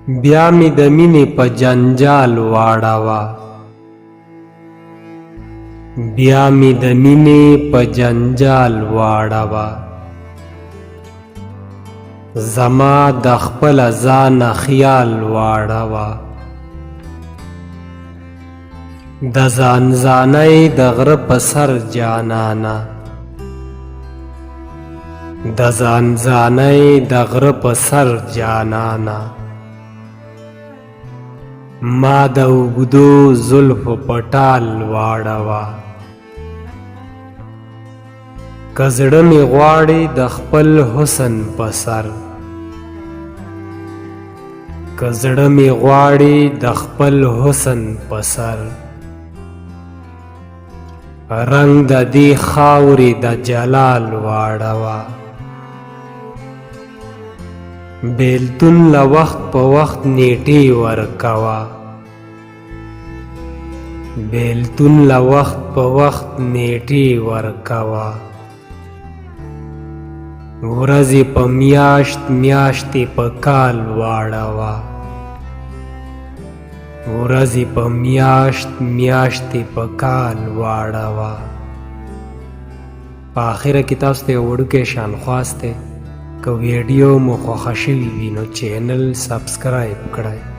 بیا می د مینې په جنجال واړوه بیا می د مینې په جنجال واړوه زما د خپل ځان خیال واړوه د ځان ځانۍ د غره په سر جانانه د ځان ځانۍ د غره په سر جانانه ما د اوږدو زلفو په ټال واړوه که زړه مې غواړي د خپل حسن په سر که زړه مې غواړي د خپل حسن په سر رنگ د دې خاورې د جلال واړوه بیلتون له وخت په وخت نیټې ورکوه بیلتون له وخت په وخت نیټې ورکوه ورځې په میاشت میاشتې په کال واړوه ورځې په میاشت میاشتې په کال واړوه په آخره کې تاسو ته یو وړوکی شان خواست دی که ویډیو مو خوښه شوي وي نو چینل سبسکرایب کړئ